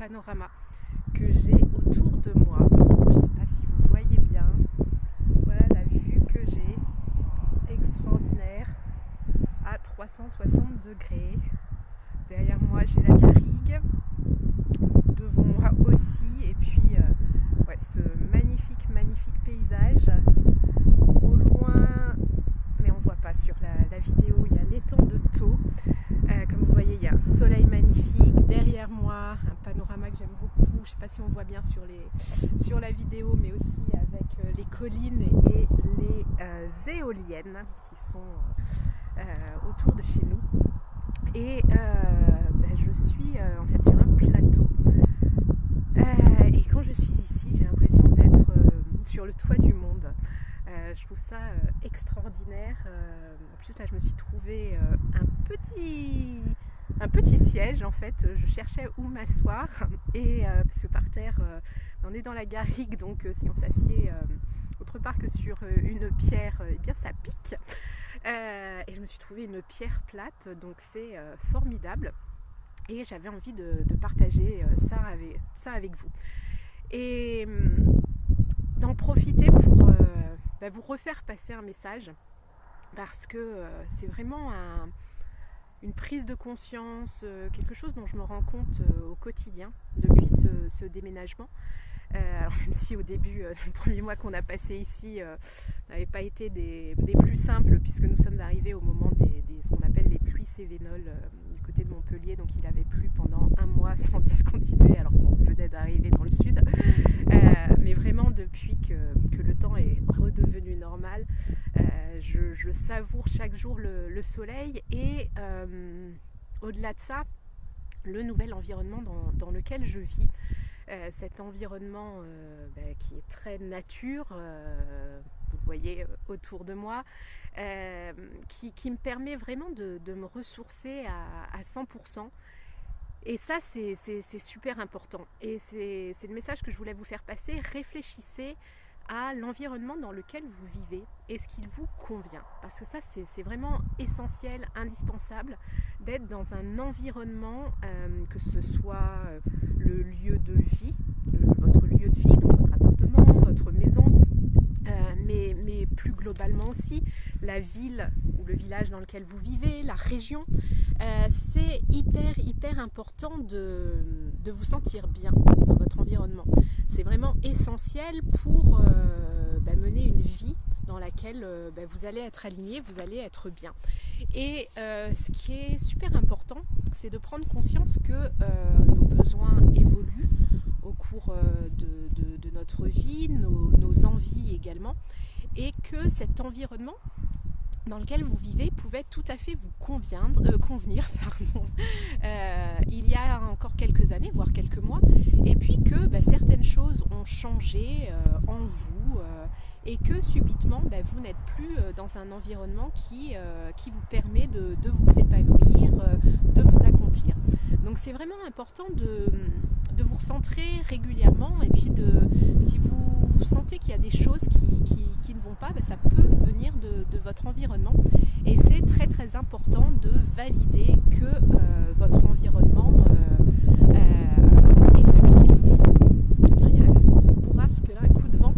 panorama que j'ai autour de moi. Je ne sais pas si vous voyez bien. Voilà la vue que j'ai, extraordinaire, à 360 degrés. Derrière moi j'ai la garrigue, devant moi aussi, et puis ouais, ce magnifique paysage. Au loin, mais on voit pas sur la vidéo, il y a l'étang de Thau. Comme vous voyez, il y a un soleil magnifique. Derrière moi, un panorama que j'aime beaucoup. Je ne sais pas si on voit bien sur la vidéo, mais aussi avec les collines et les éoliennes qui sont autour de chez nous. Et je suis en fait sur un plateau. Et quand je suis ici, j'ai l'impression d'être sur le toit du monde. Je trouve ça extraordinaire. En plus là, je me suis trouvé un petit siège en fait. Je cherchais où m'asseoir et parce que par terre, on est dans la garrigue, donc si on s'assied autre part que sur une pierre, eh bien ça pique. Et je me suis trouvé une pierre plate, donc c'est formidable. Et j'avais envie de partager ça avec vous. Et d'en profiter pour vous refaire passer un message, parce que c'est vraiment une prise de conscience, quelque chose dont je me rends compte au quotidien depuis ce déménagement. Alors même si au début, le premier mois qu'on a passé ici n'avait pas été des plus simples, puisque nous sommes arrivés au moment ce qu'on appelle les pluies cévénoles du côté de Montpellier, donc il avait plu pendant un mois sans discontinuer alors qu'on venait d'arriver dans le sud. Mais vraiment depuis que le temps est redevenu normal, je savoure chaque jour le soleil et au-delà de ça, le nouvel environnement dans lequel je vis. Cet environnement qui est très nature, vous le voyez autour de moi, qui me permet vraiment de me ressourcer à 100%. Et ça, c'est super important. Et c'est le message que je voulais vous faire passer. Réfléchissez à l'environnement dans lequel vous vivez et ce qu'il vous convient. Parce que ça, c'est vraiment essentiel, indispensable d'être dans un environnement, que ce soit le lieu de vie, votre lieu de vie, donc votre appartement, votre maison, mais plus globalement aussi la ville ou le village dans lequel vous vivez, la région. C'est hyper important de vous sentir bien dans votre environnement. C'est vraiment essentiel pour mener une vie dans laquelle vous allez être aligné, vous allez être bien. Et ce qui est super important, c'est de prendre conscience que nos besoins évoluent au cours de notre vie, nos envies également, et que cet environnement dans lequel vous vivez pouvait tout à fait vous convenir il y a encore quelques années, voire quelques mois, et puis que certaines choses ont changé en vous et que subitement vous n'êtes plus dans un environnement qui vous permet de vous épanouir, de vous accomplir. Donc c'est vraiment important de vous recentrer régulièrement, et puis si vous sentez qu'il y a des choses qui ne vont pas, ça peut venir de votre environnement, et c'est très important de valider que votre environnement est celui qu'il vous faut. Il y a une bourrasque là, un coup de vent.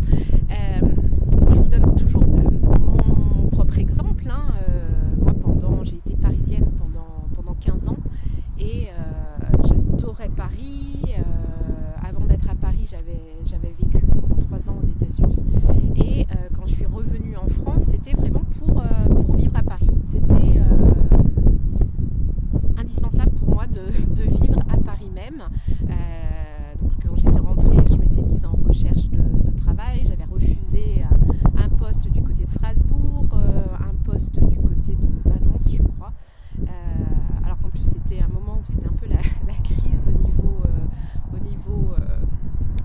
Je vous donne toujours mon propre exemple. Moi, j'ai été parisienne pendant 15 ans et j'adorais Paris. Avant d'être à Paris, j'avais vécu pendant 3 ans aux États-Unis, et quand je suis revenue en France, c'était vraiment pour vivre à Paris. C'était indispensable pour moi de vivre à Paris même. Donc quand j'étais rentrée, je m'étais mise en recherche de travail. J'avais refusé un poste du côté de Strasbourg, un poste du côté de Valence, je crois. Alors qu'en plus c'était un moment où c'était un peu la crise au niveau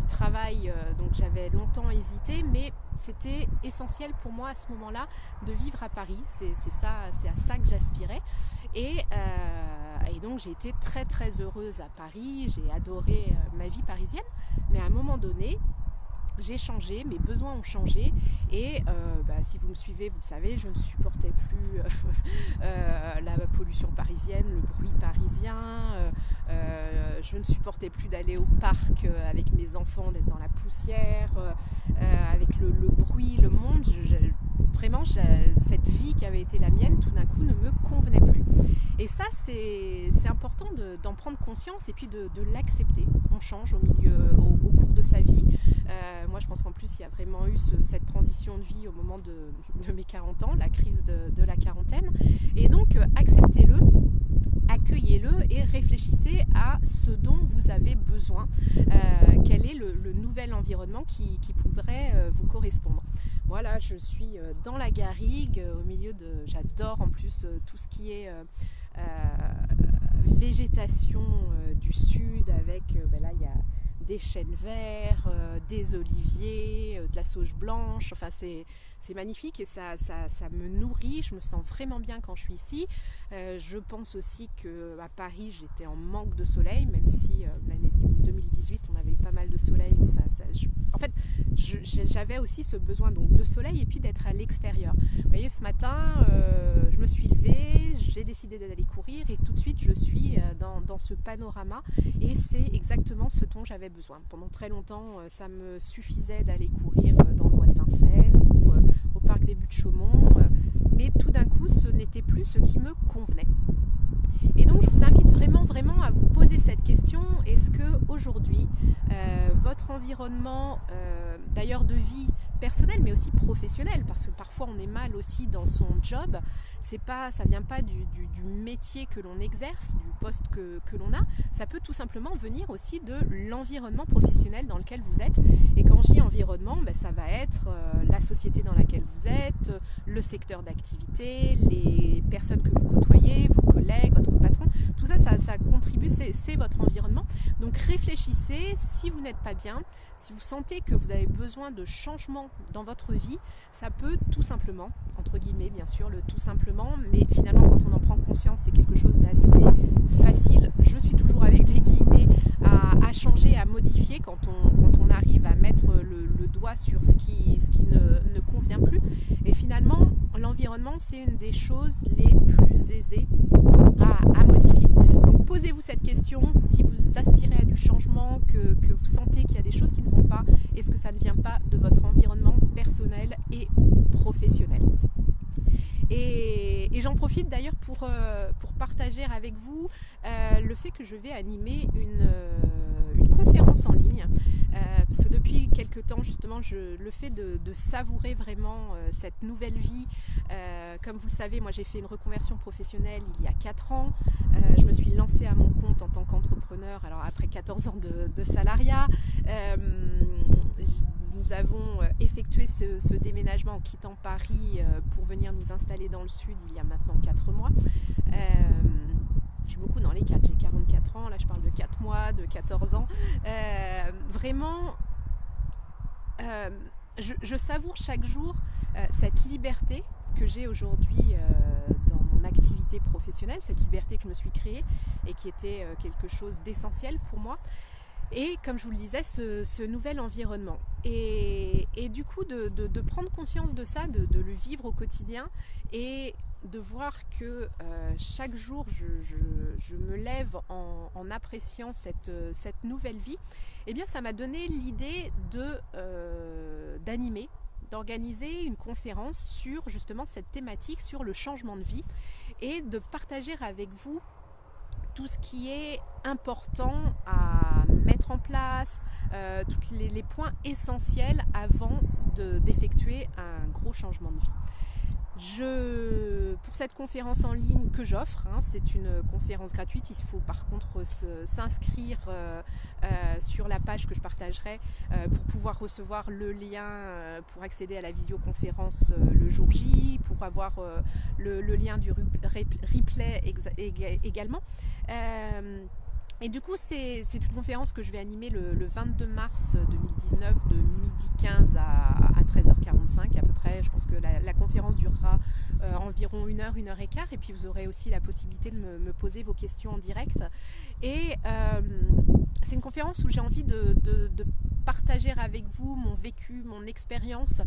travail, donc j'avais longtemps hésité, mais c'était essentiel pour moi à ce moment-là de vivre à Paris. C'est à ça que j'aspirais, et donc j'ai été très heureuse à Paris. J'ai adoré ma vie parisienne, mais à un moment donné, j'ai changé, mes besoins ont changé et si vous me suivez, vous le savez, je ne supportais plus la pollution parisienne, le bruit parisien, je ne supportais plus d'aller au parc avec mes enfants, d'être dans la poussière, avec le bruit, le monde. Vraiment, cette vie qui avait été la mienne, tout d'un coup, ne me convenait plus. Et ça, c'est important d'en prendre conscience et puis de l'accepter. On change au cours de sa vie. Moi, je pense qu'en plus, il y a vraiment eu cette transition de vie au moment de mes 40 ans, la crise de la quarantaine. Et donc, acceptez-le, accueillez-le et réfléchissez à ce dont vous avez besoin. Quel est le nouvel environnement qui pourrait vous correspondre. Voilà, je suis dans la garrigue, au milieu de... J'adore en plus tout ce qui est végétation du sud avec... là, il y a des chênes verts, des oliviers, de la sauge blanche. Enfin, c'est magnifique et ça me nourrit. Je me sens vraiment bien quand je suis ici. Je pense aussi qu'à Paris, j'étais en manque de soleil, même si l'année 2018, on avait eu pas mal de soleil. Mais en fait, j'avais aussi ce besoin donc, de soleil et puis d'être à l'extérieur. Vous voyez, ce matin, je me suis levée, j'ai décidé d'aller courir et tout de suite, je suis dans ce panorama et c'est exactement ce dont j'avais besoin. Pendant très longtemps, ça me suffisait d'aller courir dans le bois de Vincennes ou au parc des Buttes-Chaumont, mais tout d'un coup, ce n'était plus ce qui me convenait. Et donc, je vous invite vraiment à vous poser cette question. Est-ce que aujourd'hui, votre environnement, d'ailleurs de vie personnelle, mais aussi professionnelle, parce que parfois on est mal aussi dans son job, ça vient pas du métier que l'on exerce, du poste que l'on a, ça peut tout simplement venir aussi de l'environnement professionnel dans lequel vous êtes. Et quand je dis environnement, ça va être la société dans laquelle vous êtes, le secteur d'activité, les personnes que vous côtoyez, vos collègues, votre patron, tout ça contribue, c'est votre environnement. Donc réfléchissez, si vous n'êtes pas bien, si vous sentez que vous avez besoin de changement dans votre vie, ça peut tout simplement, entre guillemets bien sûr, le tout simplement, mais finalement quand on en prend conscience, c'est quelque chose d'assez facile, je suis toujours avec des guillemets, à changer, à modifier quand on arrive à mettre le doigt sur ce qui ne convient plus. Et finalement, l'environnement, c'est une des choses les plus aisées à modifier. Donc posez-vous cette question, si vous aspirez à du changement, que vous sentez qu'il y a des choses qui ne vont pas, est-ce que ça ne vient pas de votre environnement personnel et ou professionnel? Et j'en profite d'ailleurs pour partager avec vous le fait que je vais animer une conférence en ligne, parce que depuis quelques temps justement le fait de savourer vraiment cette nouvelle vie, comme vous le savez, moi j'ai fait une reconversion professionnelle il y a 4 ans, je me suis lancée à mon compte en tant qu'entrepreneur, alors après 14 ans de salariat. Nous avons effectué ce déménagement en quittant Paris pour venir nous installer dans le sud il y a maintenant 4 mois. Je suis beaucoup dans les 4, j'ai 44 ans, là je parle de 4 mois, de 14 ans. Vraiment, je savoure chaque jour cette liberté que j'ai aujourd'hui dans mon activité professionnelle, cette liberté que je me suis créée et qui était quelque chose d'essentiel pour moi. Et comme je vous le disais, ce nouvel environnement. Et du coup, de prendre conscience de ça, de le vivre au quotidien et de voir que chaque jour, je me lève en appréciant cette nouvelle vie, eh bien, ça m'a donné l'idée d'animer, d'organiser une conférence sur justement cette thématique, sur le changement de vie et de partager avec vous tout ce qui est important à mettre en place, tous les points essentiels avant d'effectuer un gros changement de vie. Pour cette conférence en ligne que j'offre, c'est une conférence gratuite, il faut par contre s'inscrire sur la page que je partagerai pour pouvoir recevoir le lien pour accéder à la visioconférence le jour J, pour avoir le lien du replay également. Et du coup, c'est une conférence que je vais animer le 22 mars 2019 de midi 15 à 13h45 à peu près. Je pense que la conférence durera environ 1 heure, 1 heure et quart. Et puis vous aurez aussi la possibilité de me poser vos questions en direct. Et c'est une conférence où j'ai envie de partager avec vous mon vécu, mon expérience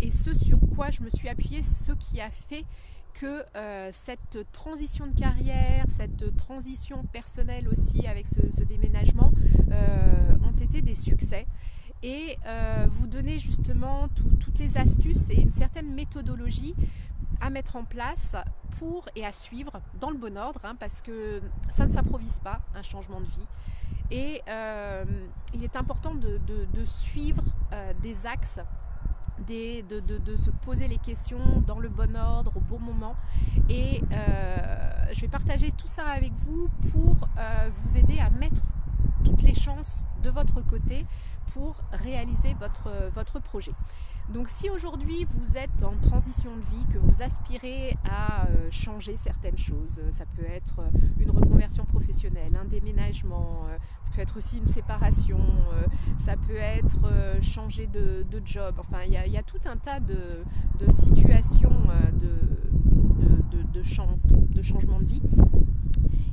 et ce sur quoi je me suis appuyée, ce qui a fait que cette transition de carrière, cette transition personnelle aussi avec ce déménagement ont été des succès. Et vous donner justement toutes les astuces et une certaine méthodologie à mettre en place pour et à suivre dans le bon ordre, hein, parce que ça ne s'improvise pas, un changement de vie. Et il est important de suivre des axes, de se poser les questions dans le bon ordre, au bon moment. Et je vais partager tout ça avec vous pour vous aider à mettre toutes les chances de votre côté pour réaliser votre projet. Donc si aujourd'hui vous êtes en transition de vie, que vous aspirez à changer certaines choses, ça peut être une reconversion professionnelle, un déménagement, ça peut être aussi une séparation, ça peut être changer de job, enfin il y a tout un tas de situations de changement de vie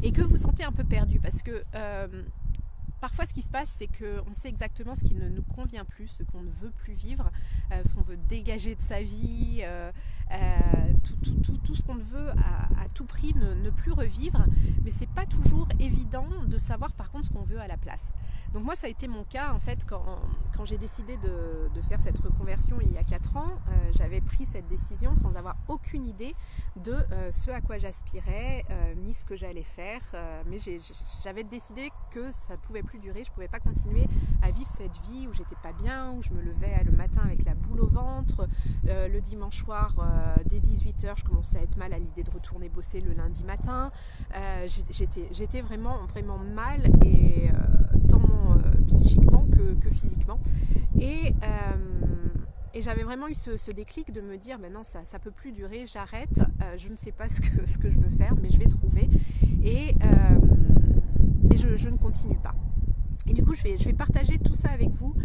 et que vous sentez un peu perdu parce que parfois, ce qui se passe, c'est qu'on sait exactement ce qui ne nous convient plus, ce qu'on ne veut plus vivre, ce qu'on veut dégager de sa vie, tout ce qu'on veut à tout prix ne plus revivre. Mais c'est pas toujours évident de savoir par contre ce qu'on veut à la place. Donc moi, ça a été mon cas en fait quand j'ai décidé de faire cette reconversion il y a 4 ans. J'avais pris cette décision sans avoir aucune idée de ce à quoi j'aspirais, ni ce que j'allais faire. Mais j'avais décidé que ça pouvait plus durer, je pouvais pas continuer à vivre cette vie où j'étais pas bien, où je me levais le matin avec la boule au ventre, le dimanche soir dès 18h je commençais à être mal à l'idée de retourner bosser le lundi matin, j'étais vraiment mal et tant psychiquement que physiquement et j'avais vraiment eu ce déclic de me dire ben non, ça peut plus durer, j'arrête, je ne sais pas ce que je veux faire mais je vais trouver et mais je ne continue pas. Et du coup, je vais partager tout ça avec vous,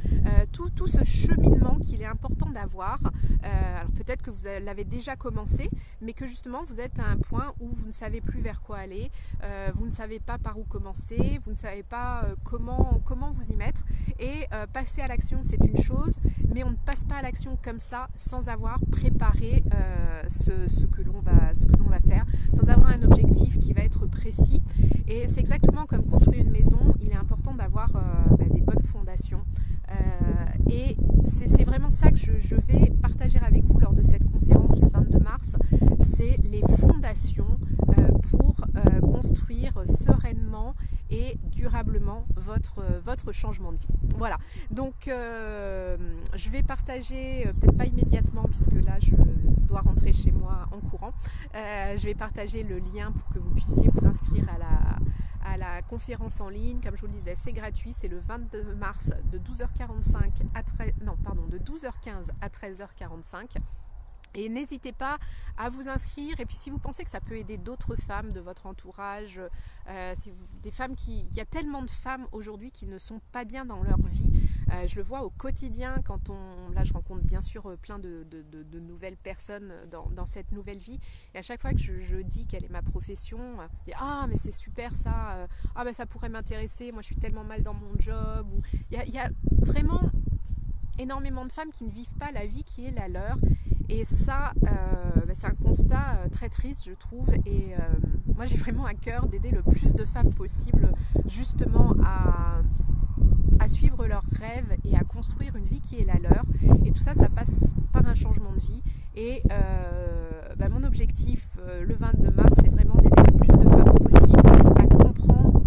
tout ce cheminement qu'il est important d'avoir. Alors peut-être que vous l'avez déjà commencé, mais que justement vous êtes à un point où vous ne savez plus vers quoi aller, vous ne savez pas par où commencer, vous ne savez pas comment vous y mettre. Et passer à l'action, c'est une chose, mais on ne passe pas à l'action comme ça sans avoir préparé ce que l'on va faire, sans avoir un objectif qui va être précis. Et c'est exactement comme construire une maison, il est important d'avoir des bonnes fondations. Et c'est vraiment ça que je vais partager avec vous lors de cette conférence le 22 mars, c'est les fondations pour construire sereinement et durablement votre changement de vie. Voilà, donc je vais partager, peut-être pas immédiatement puisque là je dois rentrer chez moi en courant, je vais partager le lien pour que vous puissiez vous inscrire à la conférence en ligne. Comme je vous le disais, c'est gratuit, c'est le 22 mars de 12h15 à 13h45. Et n'hésitez pas à vous inscrire. Et puis si vous pensez que ça peut aider d'autres femmes de votre entourage, des femmes il y a tellement de femmes aujourd'hui qui ne sont pas bien dans leur vie. Je le vois au quotidien quand là je rencontre bien sûr plein de nouvelles personnes dans cette nouvelle vie. Et à chaque fois que je dis quelle est ma profession, je dis ah mais c'est super ça, ah ben ça pourrait m'intéresser, moi je suis tellement mal dans mon job. Il y a vraiment énormément de femmes qui ne vivent pas la vie qui est la leur. Et ça, c'est un constat très triste, je trouve. Et moi, j'ai vraiment à cœur d'aider le plus de femmes possible, justement, à suivre leurs rêves et à construire une vie qui est la leur. Et tout ça, ça passe par un changement de vie. Et mon objectif, le 22 mars, c'est vraiment d'aider le plus de femmes possible à comprendre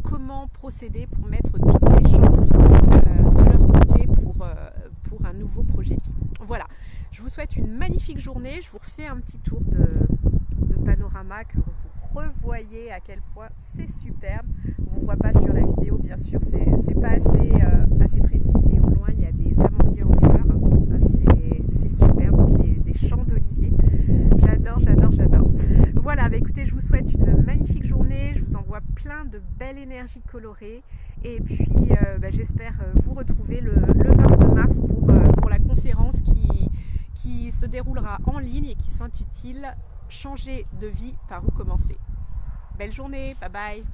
comment procéder pour mettre toutes les chances de leur côté pour un nouveau projet de vie. Voilà, je vous souhaite une magnifique journée. Je vous refais un petit tour de panorama que vous revoyez à quel point c'est superbe. On ne voit pas sur la vidéo, bien sûr, c'est pas assez précis, mais au loin il y a des amandiers en fleurs. C'est superbe, puis des champs d'oliviers. J'adore. Voilà, écoutez, je vous souhaite une magnifique journée. Je vous envoie plein de belles énergies colorées. Et puis, j'espère vous retrouver le 22 mars pour la conférence qui se déroulera en ligne et qui s'intitule « Changer de vie, par où commencer ». Belle journée, bye bye.